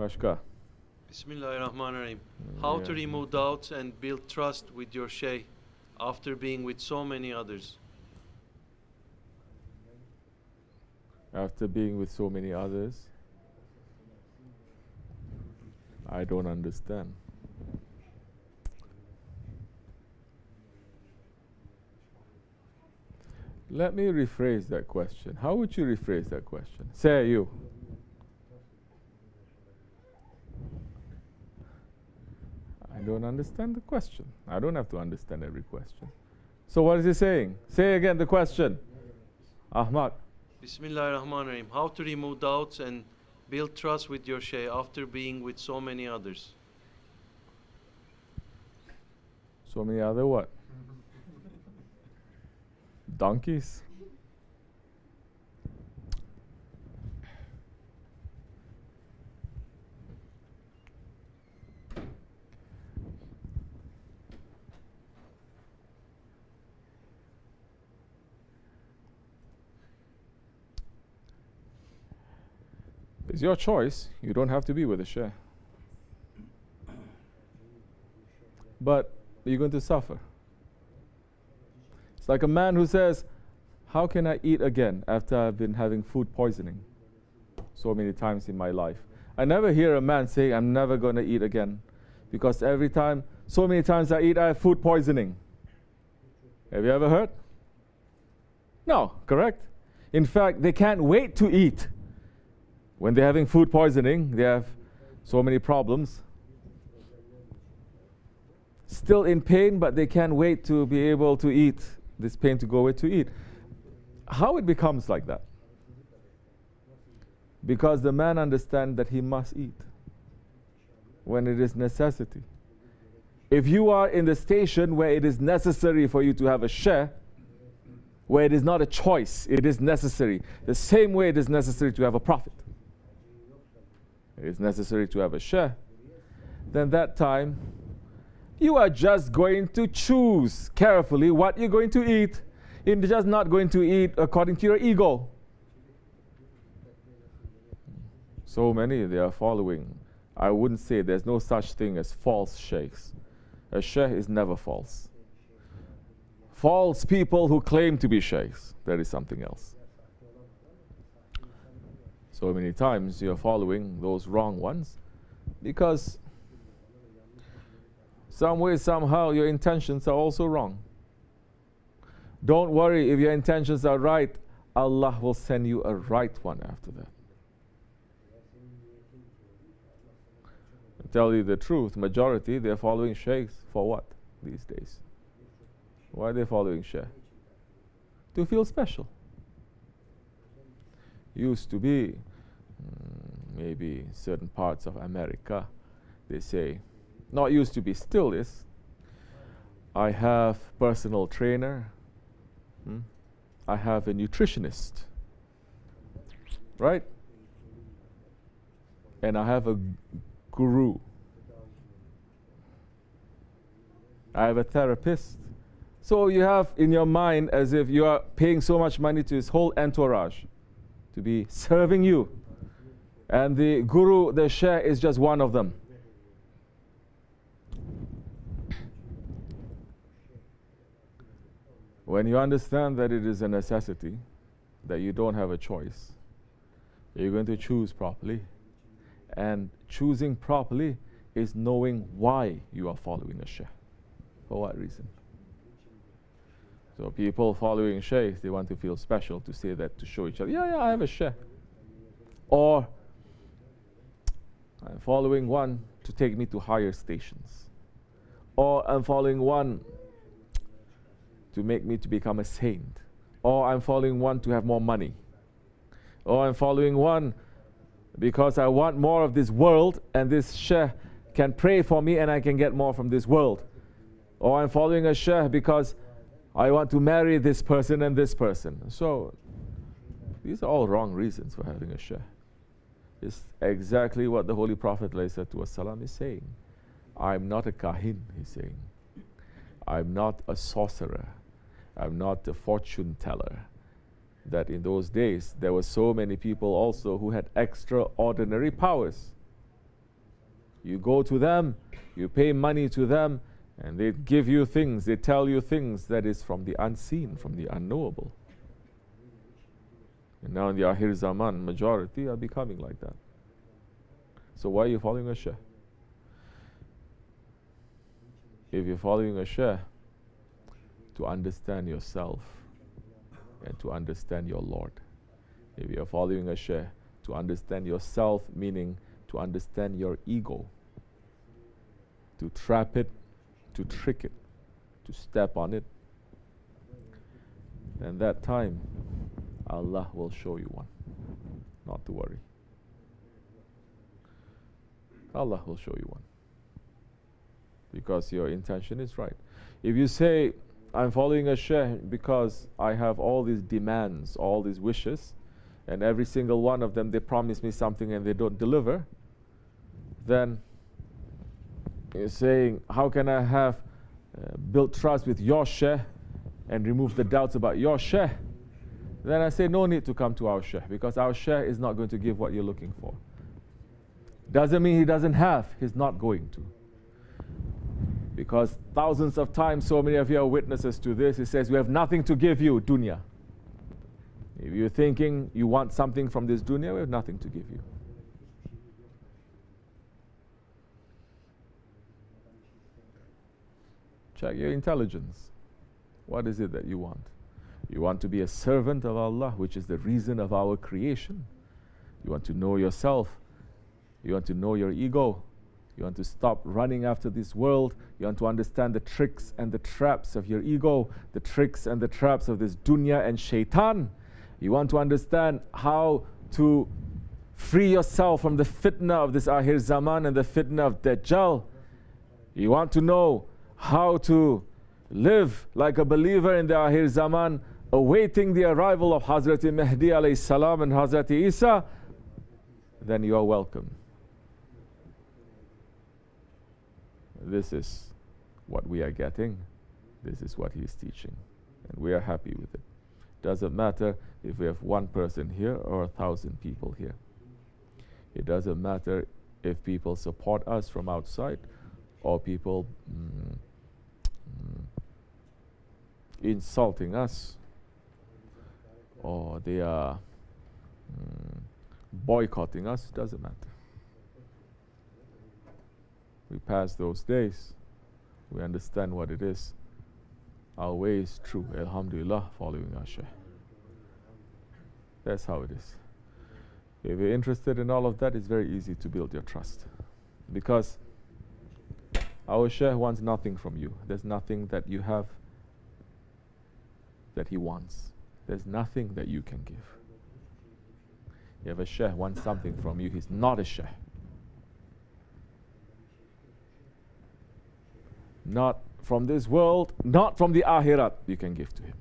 Mashka. Bismillahirrahmanirrahim. How to remove doubts and build trust with your shaykh after being with so many others? After being with so many others, I don't understand. Let me rephrase that question. How would you rephrase that question? Say you. I don't understand the question. I don't have to understand every question. So what is he saying? Say again the question. Ahmad. Bismillahirrahmanirrahim. How to remove doubts and build trust with your shaykh after being with so many others? So many other what? Donkeys? It's your choice. You don't have to be with a shaykh. But you're going to suffer. It's like a man who says, how can I eat again after I've been having food poisoning so many times in my life? I never hear a man say, I'm never going to eat again because every time, so many times I eat, I have food poisoning. Have you ever heard? No, correct? In fact, they can't wait to eat. When they're having food poisoning, they have so many problems. Still in pain, but they can't wait to be able to eat. This pain to go away to eat. How it becomes like that? Because the man understands that he must eat when it is necessity. If you are in the station where it is necessary for you to have a share, where it is not a choice, it is necessary. The same way it is necessary to have a profit. It is necessary to have a share. Then that time, you are just going to choose carefully what you're going to eat. You're just not going to eat according to your ego. So many they are following. I wouldn't say there's no such thing as false sheikhs. A sheikh is never false. False people who claim to be sheikhs, that is something else. So many times you're following those wrong ones because some way, somehow, your intentions are also wrong. Don't worry, if your intentions are right, Allah will send you a right one after that. I tell you the truth, majority, they're following sheikhs for what these days? Why are they following sheikh? To feel special. Used to be, maybe certain parts of America, they say, not used to be, still is, I have personal trainer, I have a nutritionist, right? And I have a guru. I have a therapist. So you have in your mind as if you are paying so much money to his whole entourage to be serving you. And the guru, the sheikh, is just one of them. When you understand that it is a necessity, that you don't have a choice, you're going to choose properly. And choosing properly is knowing why you are following a sheikh. For what reason? So people following sheikhs, they want to feel special, to say that, to show each other, yeah, I have a sheikh. Or I'm following one to take me to higher stations. Or I'm following one to make me to become a saint. Or I'm following one to have more money. Or I'm following one because I want more of this world, and this sheikh can pray for me and I can get more from this world. Or I'm following a sheikh because I want to marry this person and this person. So these are all wrong reasons for having a sheikh. It's exactly what the Holy Prophet ﷺ is saying. I'm not a kahin, he's saying. I'm not a sorcerer. I'm not a fortune teller. That in those days, there were so many people also who had extraordinary powers. You go to them, you pay money to them, and they give you things, they tell you things that is from the unseen, from the unknowable. And now in the Akhir Zaman, majority are becoming like that. So why are you following a Shaykh? If you're following a Shaykh, to understand yourself and to understand your Lord. If you're following a Shaykh, to understand yourself, meaning to understand your ego, to trap it, to trick it, to step on it, then that time Allah will show you one. Not to worry. Allah will show you one. Because your intention is right. If you say, I'm following a Shaykh because I have all these demands, all these wishes, and every single one of them they promise me something and they don't deliver, then you're saying, how can I have built trust with your Shaykh and remove the doubts about your Shaykh? Then I say, no need to come to our Shaykh, because our Shaykh is not going to give what you're looking for. Doesn't mean he doesn't have, he's not going to. Because thousands of times, so many of you are witnesses to this, he says, we have nothing to give you, dunya. If you're thinking you want something from this dunya, we have nothing to give you. Check your intelligence. What is it that you want? You want to be a servant of Allah, which is the reason of our creation. You want to know yourself. You want to know your ego. You want to stop running after this world. You want to understand the tricks and the traps of your ego, the tricks and the traps of this dunya and shaitan. You want to understand how to free yourself from the fitna of this Akhir Zaman and the fitna of Dajjal. You want to know how to live like a believer in the Akhir Zaman, awaiting the arrival of Hazrat Mahdi alayhi salam and Hazrat Isa, then you are welcome. This is what we are getting. This is what he is teaching. And we are happy with it. Doesn't matter if we have one person here or 1,000 people here. It doesn't matter if people support us from outside or people insulting us, or they are boycotting us. It doesn't matter. We pass those days. We understand what it is. Our way is true. Alhamdulillah, following our Shaykh. That's how it is. If you're interested in all of that, it's very easy to build your trust. Because our Shaykh wants nothing from you. There's nothing that you have that he wants. There's nothing that you can give. If a Shaykh wants something from you, he's not a Shaykh. Not from this world, not from the Akhirat you can give to him.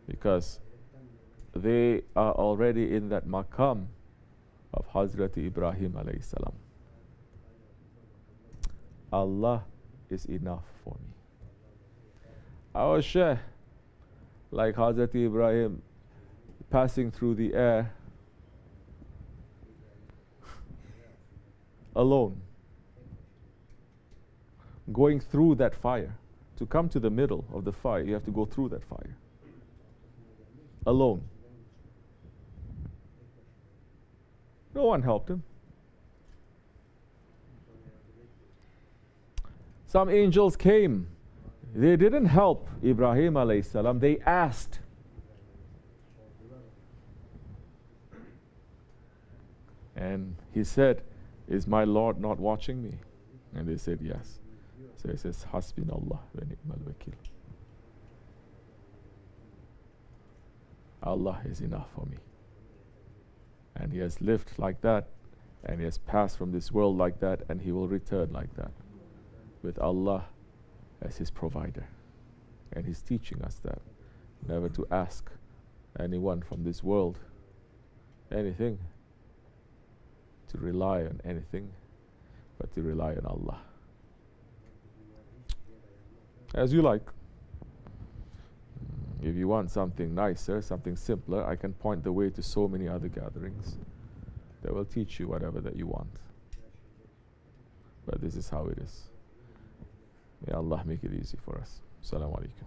Because they are already in that maqam of Hazrat Ibrahim alayhi salam. Allah is enough for me. Our Shaykh, like Hazrat Ibrahim, passing through the air alone, going through that fire. To come to the middle of the fire, you have to go through that fire alone. No one helped him. Some angels came. They didn't help Ibrahim alayhi salam. They asked. And he said, is my Lord not watching me? And they said, yes. So he says, Hasbinallah wa ni'mal wakil. Allah is enough for me. And he has lived like that, and he has passed from this world like that, and he will return like that, with Allah as his provider. And he's teaching us that, never to ask anyone from this world anything, to rely on anything, but to rely on Allah. As you like. If you want something nicer, something simpler, I can point the way to so many other gatherings that will teach you whatever that you want. But this is how it is. May Allah make it easy for us. Assalamu alaikum.